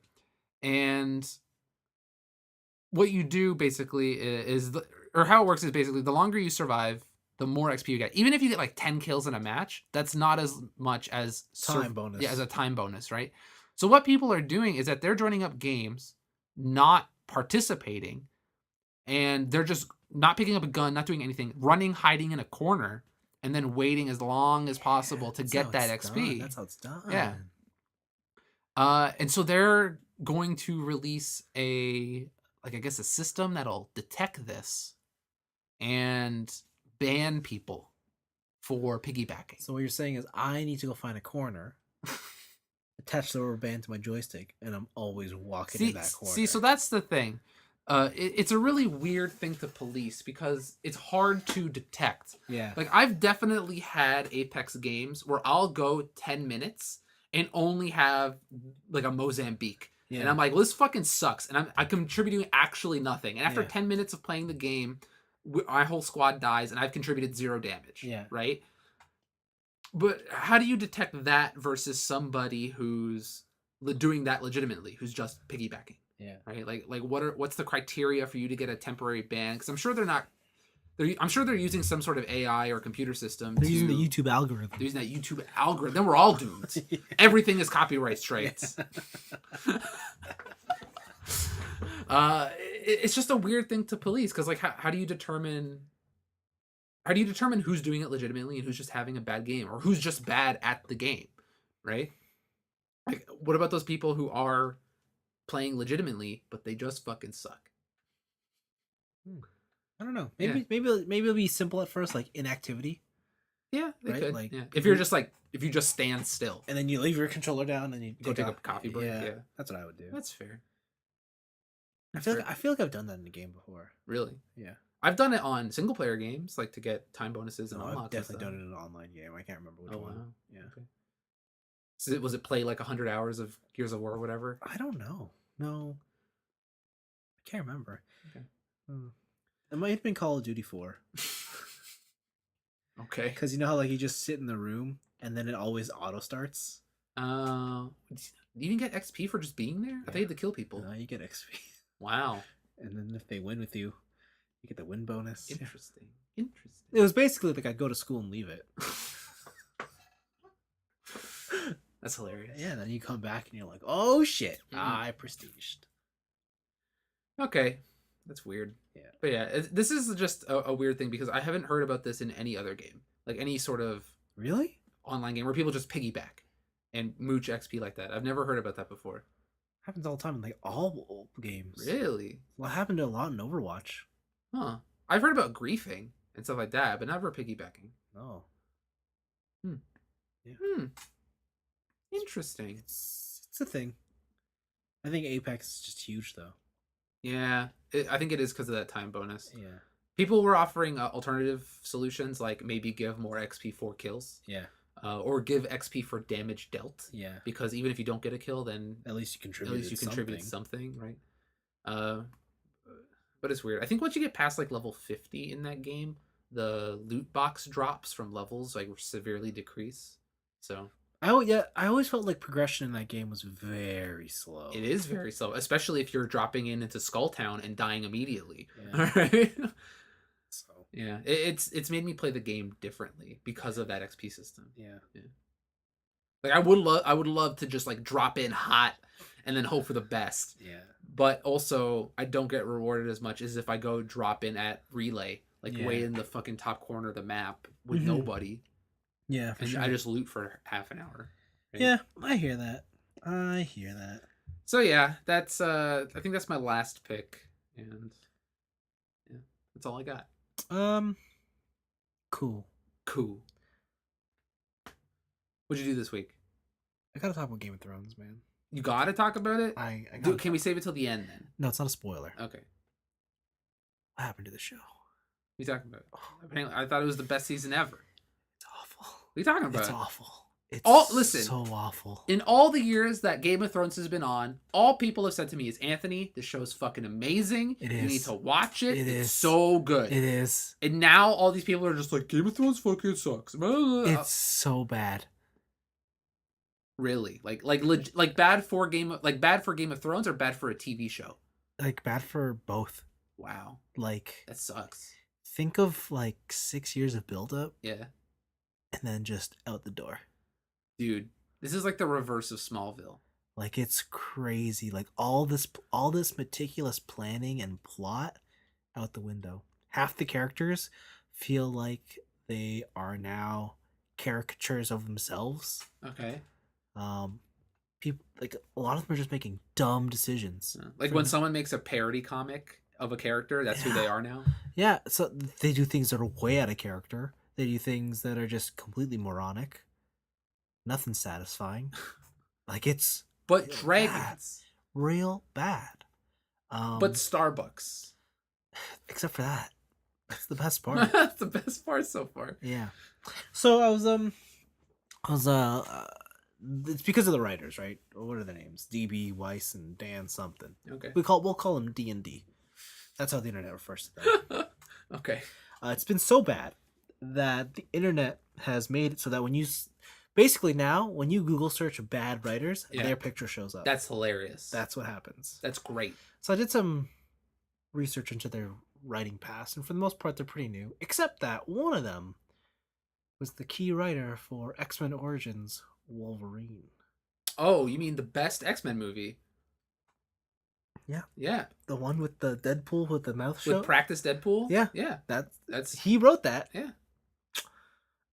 And what you do basically is or how it works is basically the longer you survive, the more XP you get. Even if you get like 10 kills in a match, that's not as much as time bonus. Yeah, as a time bonus, right? So what people are doing is that they're joining up games, not participating, and they're just not picking up a gun, not doing anything, running, hiding in a corner, and then waiting as long as possible to get that XP. That's how it's done. Yeah. And so they're going to release a system that'll detect this and ban people for piggybacking. So what you're saying is I need to go find a corner, attach the rubber band to my joystick, and I'm always walking in that corner. See, so that's the thing. It's a really weird thing to police because it's hard to detect. Yeah. Like I've definitely had Apex games where I'll go 10 minutes and only have like a Mozambique. Yeah. And I'm like, well, this fucking sucks. And I'm contributing actually nothing. And after 10 minutes of playing the game, my whole squad dies and I've contributed 0 damage. Yeah. Right? But how do you detect that versus somebody who's doing that legitimately, who's just piggybacking? Yeah. Right. Like what's the criteria for you to get a temporary ban? Because I'm sure they're not I'm sure they're using some sort of AI or computer system. They're using the YouTube algorithm. They're using that YouTube algorithm. Then we're all doomed. Yeah. Everything is copyright straights. It's just a weird thing to police because, like, how do you determine? How do you determine who's doing it legitimately and who's just having a bad game or who's just bad at the game, right? Like, what about those people who are playing legitimately but they just fucking suck? I don't know. Maybe it'll be simple at first, like inactivity. Yeah, they Right? could. Like, yeah. If you're just like, if you just stand still and then you leave your controller down and you go take a coffee break. Yeah, that's what I would do. that's fair. I feel like I've done that in a game before. Really? Yeah. I've done it on single player games, like to get time bonuses and unlocks. I've definitely done it in an online game. I can't remember which one. Wow. Yeah. Okay. So was it play like 100 hours of Gears of War or whatever? I don't know. No. I can't remember. Okay. It might have been Call of Duty 4. Okay. Because you know how like you just sit in the room and then it always auto starts? You didn't get XP for just being there? I thought you had to kill people. No, you get XP. Wow. And then if they win with you, you get the win bonus. Interesting. Interesting. It was basically like I'd go to school and leave it. That's hilarious. Yeah, then you come back and you're like, oh shit, I prestiged. Okay. That's weird. Yeah. But yeah, this is just a weird thing because I haven't heard about this in any other game. Like any sort of really online game where people just piggyback and mooch XP like that. I've never heard about that before. Happens all the time in like all games. Really? Well, it happened a lot in Overwatch. Huh. I've heard about griefing and stuff like that, but never piggybacking. Oh. Yeah. Interesting. It's a thing. I think Apex is just huge though. Yeah, I think it is because of that time bonus. Yeah. People were offering alternative solutions, like maybe give more XP for kills. Yeah. Or give XP for damage dealt. Yeah. Because even if you don't get a kill, then at least you contribute something, right? But it's weird. I think once you get past like level 50 in that game, the loot box drops from levels like severely decrease. So I always felt like progression in that game was very slow. it is very slow, especially if you're dropping into Skull Town and dying immediately. Yeah. All right. So yeah, it's made me play the game differently because of that XP system. Yeah. Like I would love to just like drop in hot and then hope for the best. Yeah. But also I don't get rewarded as much as if I go drop in at relay, like way in the fucking top corner of the map with nobody. Yeah, for sure. I just loot for half an hour. Right? Yeah, I hear that. So yeah, that's I think that's my last pick, and yeah, that's all I got. Cool. What'd you do this week? I gotta talk about Game of Thrones, man. You gotta talk about it. Can we save it till the end then? No, it's not a spoiler. Okay. What happened to the show? What are you talking about? I thought it was the best season ever. It's awful. What are you talking about? It's awful. Listen, so awful. In all the years that Game of Thrones has been on, all people have said to me is, Anthony, this show is fucking amazing. It is. You need to watch it. It's so good. It is. And now all these people are just like, Game of Thrones fucking sucks. It's so bad. Really? Like bad for Game of Thrones or bad for a TV show? Like bad for both. Wow. Like that sucks. Think of like 6 years of buildup. Yeah. And then just out the door. Dude, this is like the reverse of Smallville. Like it's crazy. Like all this meticulous planning and plot out the window. Half the characters feel like they are now caricatures of themselves. Okay. People like a lot of them are just making dumb decisions. Like when someone makes a parody comic of a character, that's who they are now. Yeah, so they do things that are way out of character. They do things that are just completely moronic. Nothing satisfying. Like it's but dragons real bad. But Starbucks. Except for that. That's the best part. That's the best part so far. Yeah. So I was it's because of the writers, right? What are their names? DB Weiss and Dan something. Okay. We'll call them D&D. That's how the internet refers to them. Okay. It's been so bad that the internet has made it so that when you basically now when you Google search bad writers, their picture shows up. That's hilarious. That's what happens. That's great. So I did some research into their writing past, and for the most part, they're pretty new. Except that one of them was the key writer for X-Men Origins Wolverine. Oh, you mean the best X-Men movie? Yeah. Yeah. The one with the Deadpool with the mouth With shut? Practice Deadpool? Yeah. Yeah. That's he wrote that. Yeah.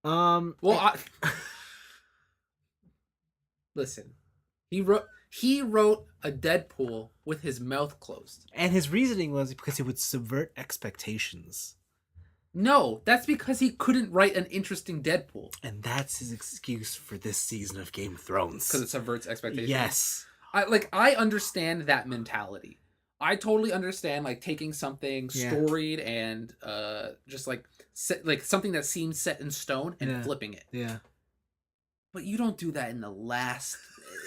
Well, listen. He wrote a Deadpool with his mouth closed. and his reasoning was because he would subvert expectations. No, that's because he couldn't write an interesting Deadpool. And that's his excuse for this season of Game of Thrones. Because it subverts expectations. Yes. I understand that mentality. I totally understand like taking something storied and just like something that seems set in stone and flipping it. Yeah. But you don't do that in the last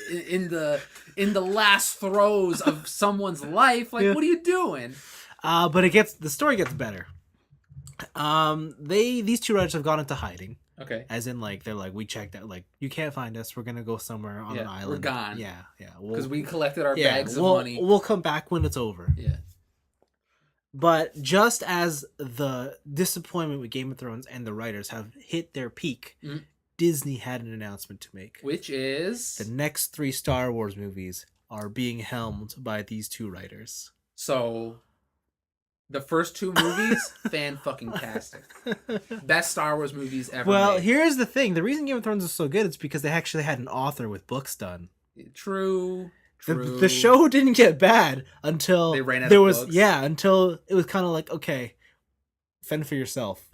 in the last throes of someone's life. Like, what are you doing? But the story gets better. These two writers have gone into hiding. Okay. As in, like, they're like, we checked out, like, you can't find us. We're gonna go somewhere on an island. We're gone. Yeah. Because we collected our bags of money. We'll come back when it's over. Yeah. But just as the disappointment with Game of Thrones and the writers have hit their peak, Disney had an announcement to make. Which is? The next 3 Star Wars movies are being helmed by these 2 writers. So, the first 2 movies, fan-fucking-tastic. Best Star Wars movies ever made. Here's the thing. The reason Game of Thrones is so good is because they actually had an author with books done. True. The show didn't get bad until they ran out of books. Yeah, until it was kind of like, okay, fend for yourself.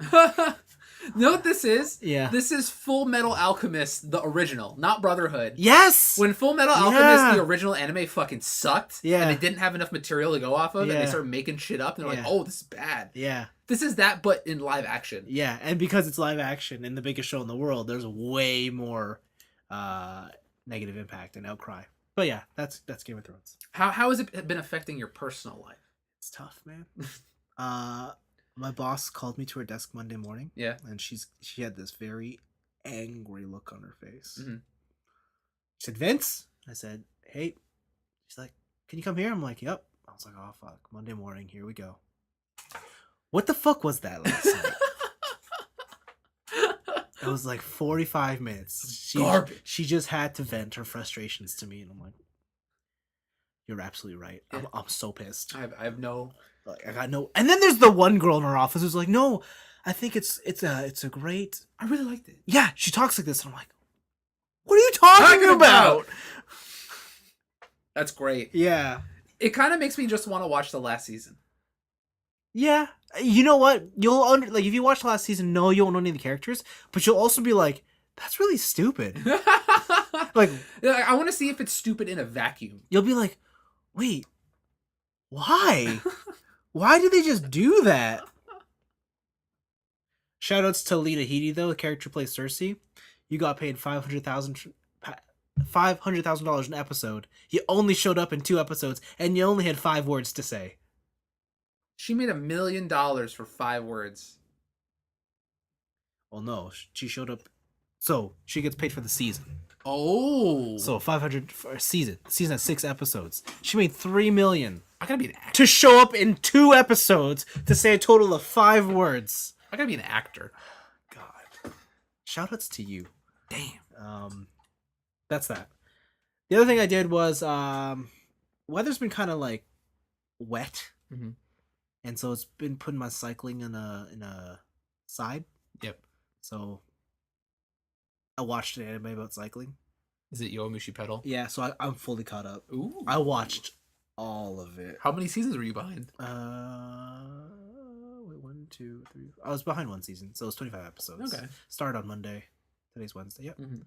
Know what this is? Yeah. This is Full Metal Alchemist, the original, not Brotherhood. Yes! When Full Metal Alchemist, the original anime, fucking sucked. Yeah. And they didn't have enough material to go off of, and they started making shit up, and they're like, oh, this is bad. Yeah. This is that, but in live action. Yeah, and because it's live action and the biggest show in the world, there's way more negative impact and outcry. But yeah, that's Game of Thrones. How has it been affecting your personal life? It's tough, man. My boss called me to her desk Monday morning. Yeah. And she had this very angry look on her face. Mm-hmm. She said, Vince? I said, hey. She's like, can you come here? I'm like, yep. I was like, oh, fuck. Monday morning. Here we go. What the fuck was that last night? It was like 45 minutes. Garbage. She just had to vent her frustrations to me. And I'm like, you're absolutely right. Yeah. I'm so pissed. I have no... Like, I got no... And then there's the one girl in our office who's like, no, I think it's a great... I really liked it. Yeah, she talks like this. And I'm like, what are you talking about? That's great. Yeah. It kind of makes me just want to watch the last season. Yeah. You know what? Like, if you watch the last season, no, you won't know any of the characters, but you'll also be like, that's really stupid. Like, I want to see if it's stupid in a vacuum. You'll be like, wait, why? Why did they just do that? Shoutouts to Lita Headey, though, the character who plays Cersei. You got paid $500,000 an episode. You only showed up in 2 episodes, and you only had 5 words to say. She made $1 million for 5 words. Well, no, she showed up. So she gets paid for the season. Oh, so 500 for a season. The season has 6 episodes. She made $3 million. I gotta be an actor to show up in 2 episodes to say a total of 5 words. I gotta be an actor. God, shoutouts to you. Damn. That's that. The other thing I did was weather's been kind of like wet, and so it's been putting my cycling in a side. Yep. So I watched an anime about cycling. Is it Yowamushi Pedal? Yeah, so I'm fully caught up. Ooh. I watched all of it. How many seasons were you behind? Wait, 1, 2, 3. I was behind 1 season, so it was 25 episodes. Okay. Started on Monday. Today's Wednesday. Yep. Mm-hmm. So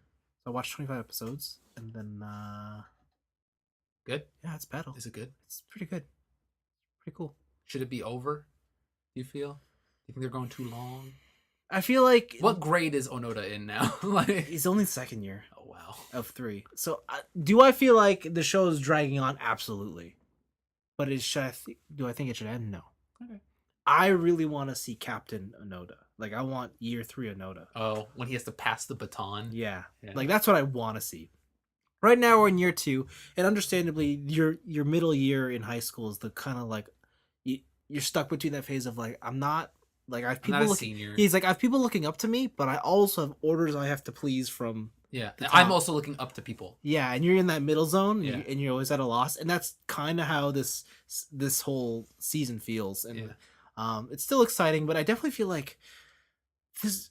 I watched 25 episodes, and then good. Yeah, it's Pedal. Is it good? It's pretty good. Pretty cool. Should it be over? Do you feel? Do you think they're going too long? I feel like... What grade is Onoda in now? Like, he's only 2nd year. Oh, wow. Of 3. So, do I feel like the show is dragging on? Absolutely. But do I think it should end? No. Okay. I really want to see Captain Onoda. Like, I want year 3 Onoda. Oh, when he has to pass the baton? Yeah. Like, that's what I want to see. Right now, we're in year 2, and understandably, your middle year in high school is the kind of like... you're stuck between that phase of like I'm not like I have I'm not people a looking. senior. He's like I have people looking up to me, but I also have orders I have to please from. Yeah, the I'm top. also looking up to people. Yeah, and you're in that middle zone, Yeah. and you're always at a loss, and that's kind of how this whole season feels. And it's still exciting, but I definitely feel like this,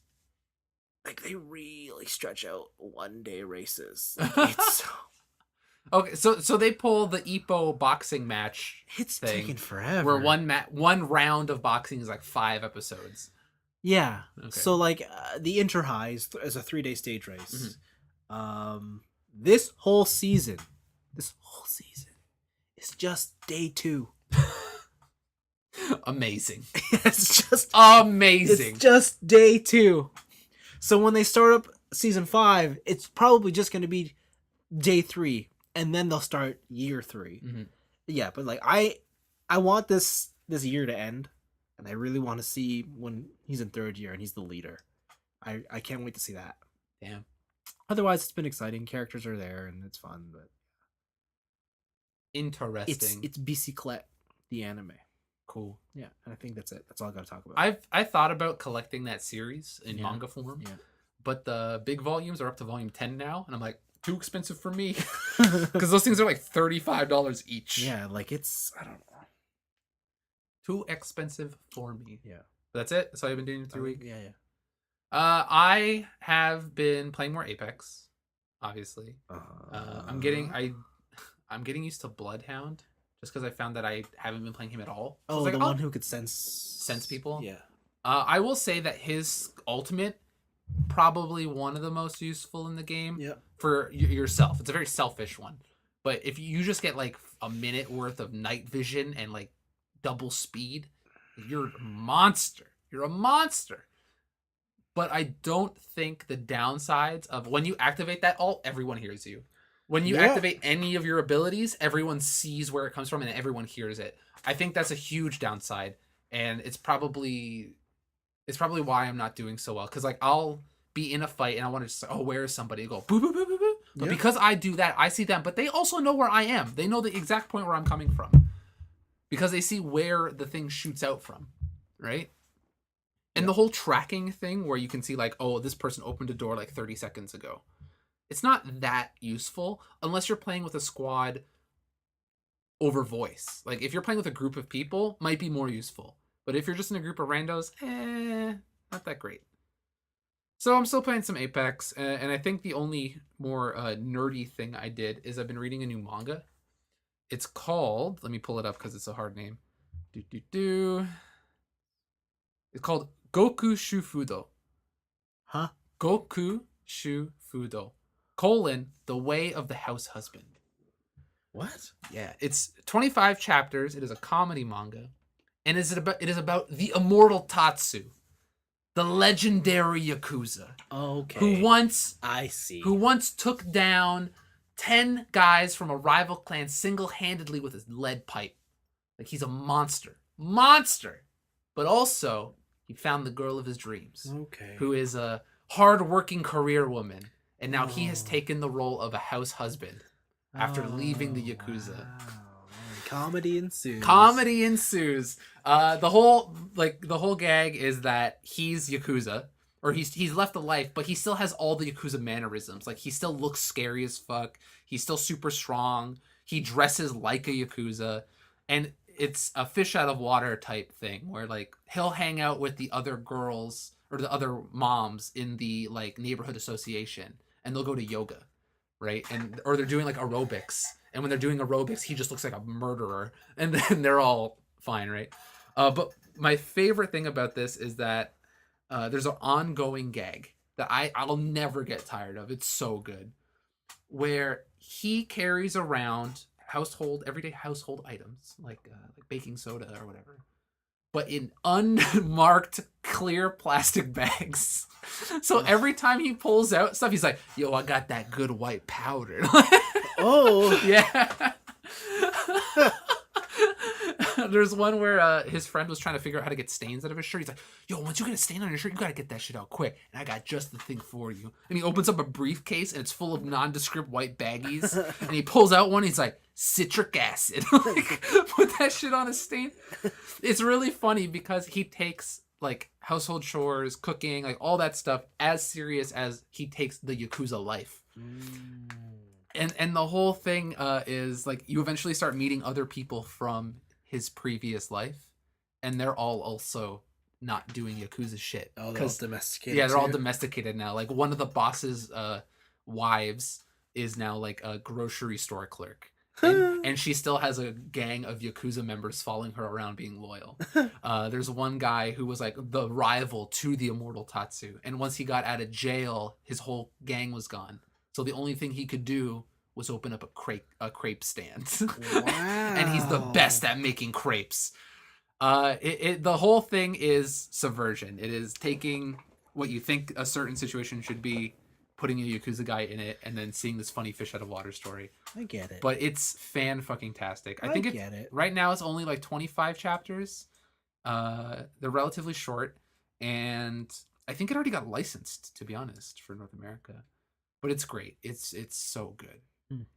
like they really stretch out 1-day races. Like, it's Okay, so they pull the Ippo boxing match. it's thing, taking forever. Where one round of boxing is like 5 episodes. Yeah. Okay. So like the Inter High is a 3-day stage race. This whole season is just day 2. Amazing. It's just amazing. It's just day 2. So when they start up season 5, it's probably just going to be day 3, and then they'll start year 3. Yeah, but like I want this year to end, and I really want to see when he's in 3rd year and he's the leader. I can't wait to see that. Damn. Otherwise, it's been exciting. Characters are there, and it's fun. But interesting. It's Bicyclette, the anime. Cool. Yeah, and I think that's it. That's all I got to talk about. I thought about collecting that series in manga form. Yeah. But the big volumes are up to volume 10 now, and I'm like, too expensive for me. Because those things are like $35 each. Yeah, like it's, I don't know. Too expensive for me. Yeah. But that's it. That's all I've been doing in 3 weeks. Yeah. I have been playing more Apex, obviously. I'm getting used to Bloodhound just because I found that I haven't been playing him at all. So the one who could sense people. Yeah. I will say that his ultimate probably one of the most useful in the game. Yeah. For yourself. It's a very selfish one, but if you just get like a minute worth of night vision and like double speed, you're a monster. You're a monster. But I don't think the downsides of when you activate that ult, everyone hears you. When you activate any of your abilities, everyone sees where it comes from and everyone hears it. I think that's a huge downside, and it's probably why I'm not doing so well. Because like I'll be in a fight and I want to just where is somebody? Go boo boo boo boo boo. But because I do that, I see them, but they also know where I am. They know the exact point where I'm coming from because they see where the thing shoots out from, right? And the whole tracking thing where you can see like, oh, this person opened a door like 30 seconds ago. It's not that useful unless you're playing with a squad over voice. Like if you're playing with a group of people, might be more useful. But if you're just in a group of randos, not that great. So I'm still playing some Apex, and I think the only more nerdy thing I did is I've been reading a new manga. It's called, let me pull it up because it's a hard name. It's called Goku Shufudo. Huh? Goku Shufudo. The Way of the House Husband. What? Yeah, it's 25 chapters. It is a comedy manga. And it is about the immortal Tatsu, the legendary Yakuza. Okay. Who once took down 10 guys from a rival clan single-handedly with his lead pipe. Like he's a monster. Monster! But also, he found the girl of his dreams. Okay. Who is a hard-working career woman. And now he has taken the role of a house husband after leaving the Yakuza. Wow. Comedy ensues. The whole gag is that he's Yakuza, or he's left the life, but he still has all the Yakuza mannerisms. Like he still looks scary as fuck. He's still super strong. He dresses like a Yakuza, and it's a fish out of water type thing where like he'll hang out with the other girls or the other moms in the like neighborhood association, and they'll go to yoga, right? Or they're doing like aerobics. And when they're doing aerobics, he just looks like a murderer. And then they're all fine, right? But my favorite thing about this is that there's an ongoing gag that I'll never get tired of. It's so good. Where he carries around everyday household items, like baking soda or whatever, but in unmarked clear plastic bags. So every time he pulls out stuff, he's like, yo, I got that good white powder. Oh. Yeah. There's one where his friend was trying to figure out how to get stains out of his shirt. He's like, yo, once you get a stain on your shirt, you got to get that shit out quick. And I got just the thing for you. And he opens up a briefcase and it's full of nondescript white baggies. And he pulls out one. He's like, citric acid. Like, put that shit on a stain. It's really funny because he takes like household chores, cooking, like all that stuff as serious as he takes the Yakuza life. And the whole thing is like you eventually start meeting other people from his previous life, and they're all also not doing Yakuza shit. Oh, they're all domesticated. Yeah, they're all too? domesticated now. Like one of the boss's wives is now like a grocery store clerk. And she still has a gang of Yakuza members following her around being loyal. There's one guy who was like the rival to the immortal Tatsu. And once he got out of jail, his whole gang was gone. So the only thing he could do was open up a crepe stand. Wow. And he's the best at making crepes. The whole thing is subversion. It is taking what you think a certain situation should be, putting a Yakuza guy in it, and then seeing this funny fish out of water story. I get it. But it's fan-fucking-tastic. I think get it. Right now it's only like 25 chapters. They're relatively short, and I think it already got licensed, to be honest, for North America. But it's great. It's so good.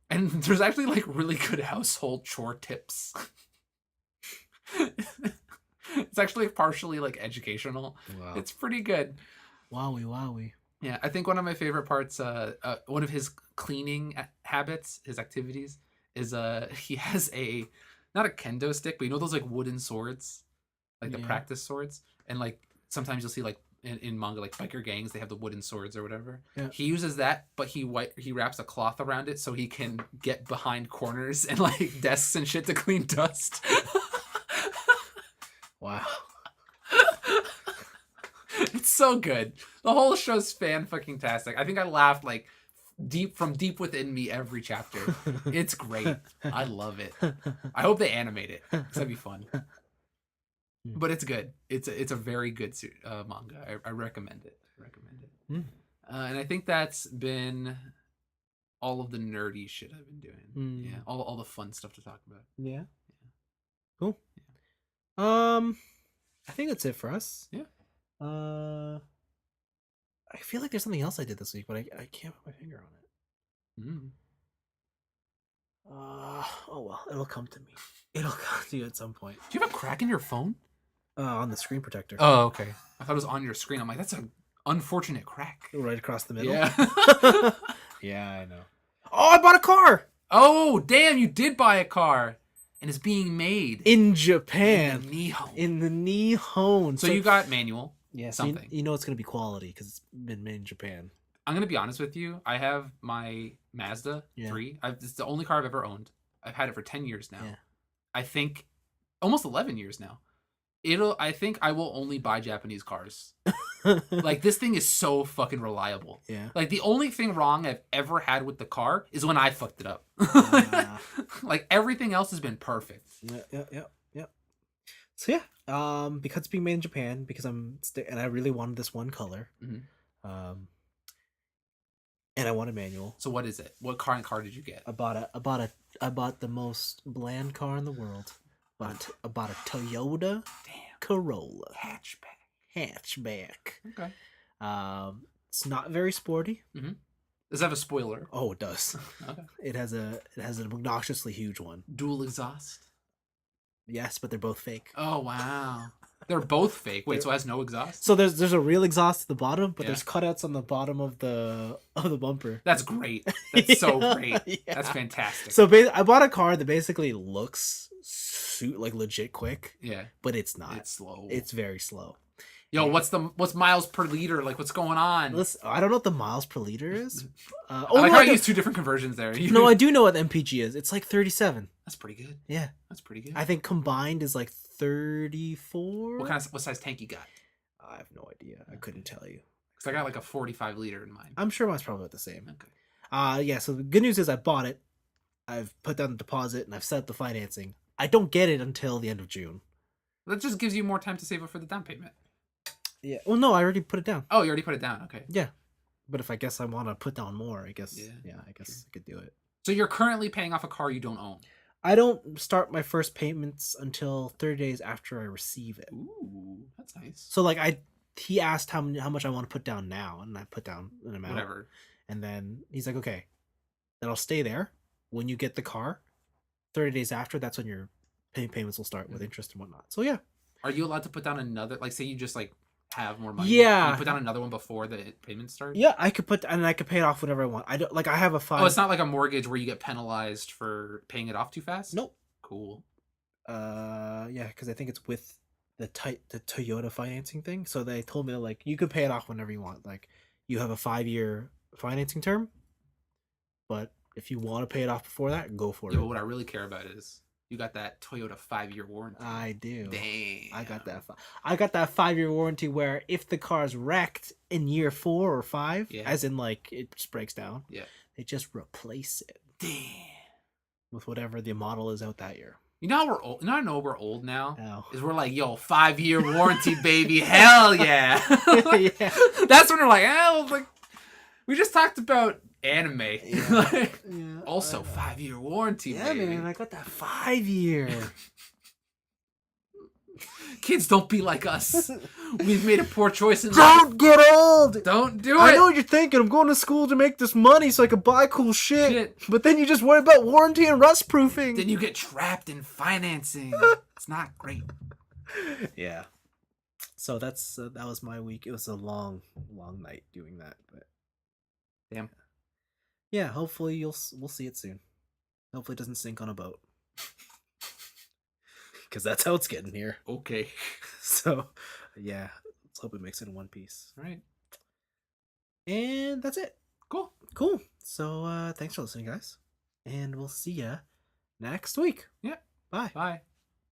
And there's actually like really good household chore tips. It's actually partially like educational. Wow. It's pretty good. Wowie. Yeah, I think one of my favorite parts, one of his cleaning habits, his activities, is he has not a kendo stick, but you know those like wooden swords, like the practice swords, and like sometimes you'll see like in manga like biker gangs they have the wooden swords or whatever. Yeah. He uses that, but he wraps a cloth around it so he can get behind corners and like desks and shit to clean dust. Wow. It's so good. The whole show's fan-fucking-tastic. I think I laughed like deep within me every chapter. It's great. I love it. I hope they animate it, because that'd be fun. But it's good. It's a very good manga. I recommend it. And I think that's been all of the nerdy shit I've been doing. Yeah, all the fun stuff to talk about. Yeah. Cool. Yeah. I think that's it for us. Yeah. I feel like there's something else I did this week, but I can't put my finger on it. Oh well, it'll come to me. It'll come to you at some point. Do you have a crack in your phone? On the screen protector. Oh, okay. I thought it was on your screen. I'm like, that's an unfortunate crack. Right across the middle. Yeah. Yeah, I know. Oh, I bought a car. Oh, damn! You did buy a car, and it's being made in Japan. In the Nihon. So you got manual. Yeah, something. So you know it's gonna be quality because it's been made in Japan. I'm gonna be honest with you. I have my Mazda 3. It's the only car I've ever owned. I've had it for 10 years now. Yeah. I think almost 11 years now. I think I will only buy Japanese cars. Like this thing is so fucking reliable. Yeah. Like the only thing wrong I've ever had with the car is when I fucked it up. Like everything else has been perfect. Yeah. So yeah, because it's being made in Japan, because and I really wanted this one color, and I want a manual. So what is it? What car did you get? I bought the most bland car in the world. I bought a Toyota Corolla hatchback. Okay. It's not very sporty. Mm-hmm. Does it have a spoiler? Oh, it does. Okay. It has an obnoxiously huge one. Dual exhaust. Yes, but they're both fake. Oh wow. They're both fake. Wait, so it has no exhaust? So there's a real exhaust at the bottom, but there's cutouts on the bottom of the bumper. That's great. That's so great. Yeah. That's fantastic. So I bought a car that basically looks like legit quick. Yeah. But it's not. It's slow. It's very slow. Yo, what's miles per liter? Like, what's going on? Listen, I don't know what the miles per liter is. I like how I use two different conversions there. No, I do know what the MPG is. It's like 37. That's pretty good. Yeah, that's pretty good. I think combined is like 34. What size tank you got? I have no idea. I couldn't tell you. Because I got like a 45 liter in mine. I'm sure mine's probably about the same. Okay. Yeah. So the good news is I bought it. I've put down the deposit and I've set up the financing. I don't get it until the end of June. That just gives you more time to save up for the down payment. Yeah. Well, no, I already put it down. Oh, you already put it down. Okay. Yeah. But if I guess I want to put down more, I guess. Yeah, I guess I could do it. So you're currently paying off a car you don't own. I don't start my first payments until 30 days after I receive it. Ooh, that's nice. So like he asked how much I want to put down now, and I put down an amount. Whatever. And then he's like, okay, then I'll stay there. When you get the car, 30 days after, that's when your payments will start with interest and whatnot. So yeah. Are you allowed to put down another? Like, say you just like have more money. Yeah. Can you put down another one before the payments start? Yeah, I could I could pay it off whenever I want. I don't like. I have a 5. Oh, it's not like a mortgage where you get penalized for paying it off too fast. Nope. Cool. Yeah, because I think it's with the Toyota financing thing. So they told me that, like, you could pay it off whenever you want. Like, you have a 5-year financing term, but if you want to pay it off before that, go for Yeah, it. but what I really care about is you got that Toyota 5-year warranty. I do. Damn. I got that. I got that 5-year warranty where if the car's wrecked in year 4 or 5, as in like it just breaks down, they just replace it. Damn. With whatever the model is out that year. You know how we're old. You know I know we're old now. Oh. Is we're like, yo, 5-year warranty, baby, hell yeah. Yeah. That's when we're like, like we just talked about anime. Yeah. Also, 5-year warranty, baby. Man, I got that 5-year. Kids, don't be like us. We've made a poor choice in life. Don't get old. Don't do it. I know what you're thinking. I'm going to school to make this money so I can buy cool shit. But then you just worry about warranty and rust proofing. Then you get trapped in financing. It's not great. Yeah. So that's that was my week. It was a long night doing that, but damn. Yeah, hopefully we'll see it soon. Hopefully it doesn't sink on a boat. Because that's how it's getting here. Okay. So, yeah. Let's hope it makes it in one piece. All right. And that's it. Cool. So, thanks for listening, guys. And we'll see ya next week. Yeah. Bye. Bye.